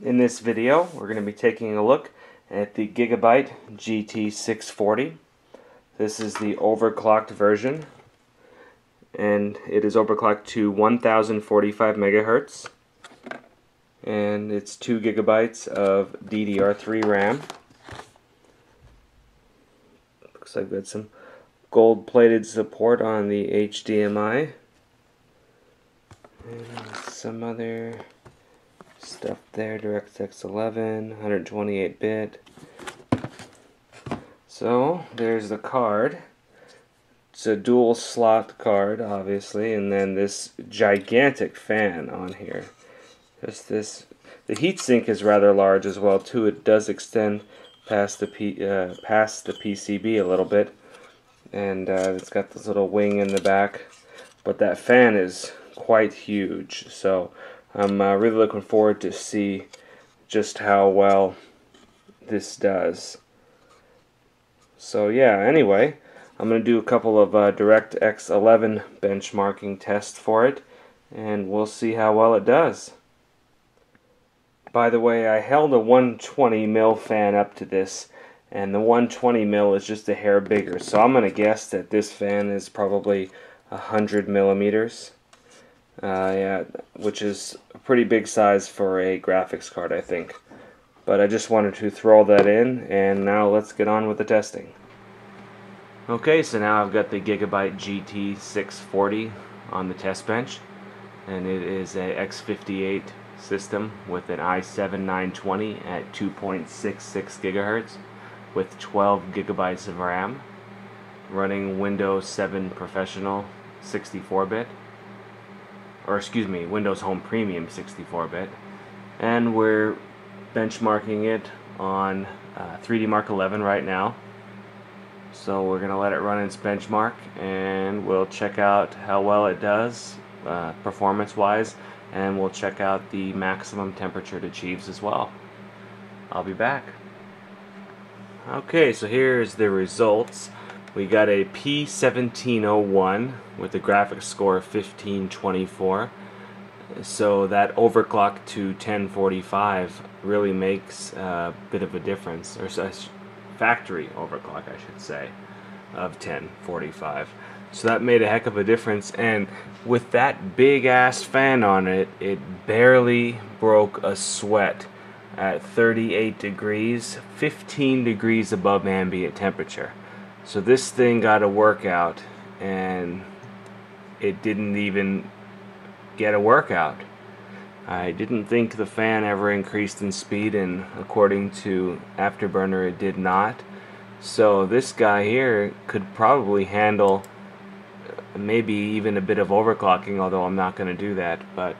In this video, we're going to be taking a look at the Gigabyte GT 640. This is the overclocked version, and it is overclocked to 1045 megahertz, and it's 2 gigabytes of DDR3 RAM. Looks like that's some gold-plated support on the HDMI, and some other stuff there. Directx 11, 128-bit. So there's the card. It's a dual slot card, obviously, and then this gigantic fan on here. Just this. The heatsink is rather large as well too. It does extend past the PCB a little bit, and it's got this little wing in the back. But that fan is quite huge, so I'm really looking forward to see just how well this does. So yeah, anyway, I'm going to do a couple of DirectX 11 benchmarking tests for it, and we'll see how well it does. By the way, I held a 120mm fan up to this, and the 120mm is just a hair bigger, so I'm going to guess that this fan is probably 100 millimeters. Yeah, which is a pretty big size for a graphics card, I think. But I just wanted to throw that in, and now let's get on with the testing. Okay, so now I've got the Gigabyte GT 640 on the test bench, and it is a x58 system with an i7-920 at 2.66 gigahertz with 12 gigabytes of RAM, running Windows 7 Professional 64-bit. Or excuse me, Windows Home Premium 64-bit, and we're benchmarking it on 3D Mark 11 right now. So we're going to let it run its benchmark, and we'll check out how well it does performance-wise, and we'll check out the maximum temperature it achieves as well. I'll be back. Okay, so here's the results. We got a P1701 with a graphics score of 1524. So that overclock to 1045 really makes a bit of a difference, or factory overclock I should say, of 1045. So that made a heck of a difference, and with that big ass fan on it, it barely broke a sweat at 38 degrees, 15 degrees above ambient temperature. So this thing got a workout, and it didn't even get a workout. I didn't think the fan ever increased in speed, and according to Afterburner it did not. So this guy here could probably handle maybe even a bit of overclocking, although I'm not going to do that, but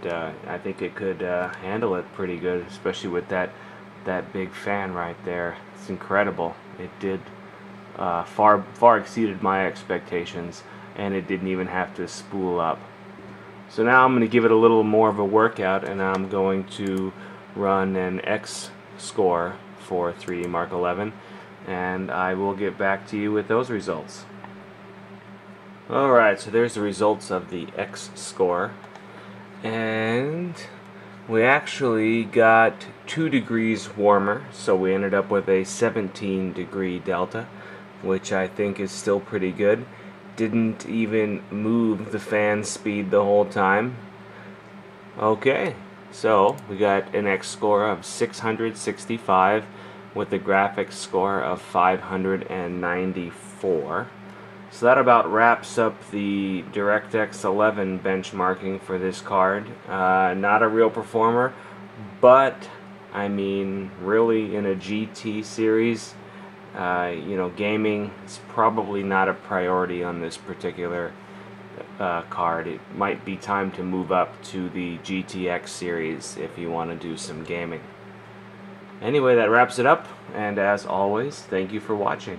I think it could handle it pretty good, especially with that big fan right there. It's incredible. It did far exceeded my expectations, and it didn't even have to spool up. So now I'm going to give it a little more of a workout, and I'm going to run an X score for 3D Mark 11, and I will get back to you with those results. Alright, so there's the results of the X score, and we actually got 2 degrees warmer, so we ended up with a 17-degree delta, which I think is still pretty good. Didn't even move the fan speed the whole time. Okay, so we got an X score of 665 with a graphics score of 594. So that about wraps up the DirectX 11 benchmarking for this card. Not a real performer, but I mean, really in a GT series, you know, gaming is probably not a priority on this particular card. It might be time to move up to the GTX series if you want to do some gaming. Anyway, that wraps it up, and as always, thank you for watching.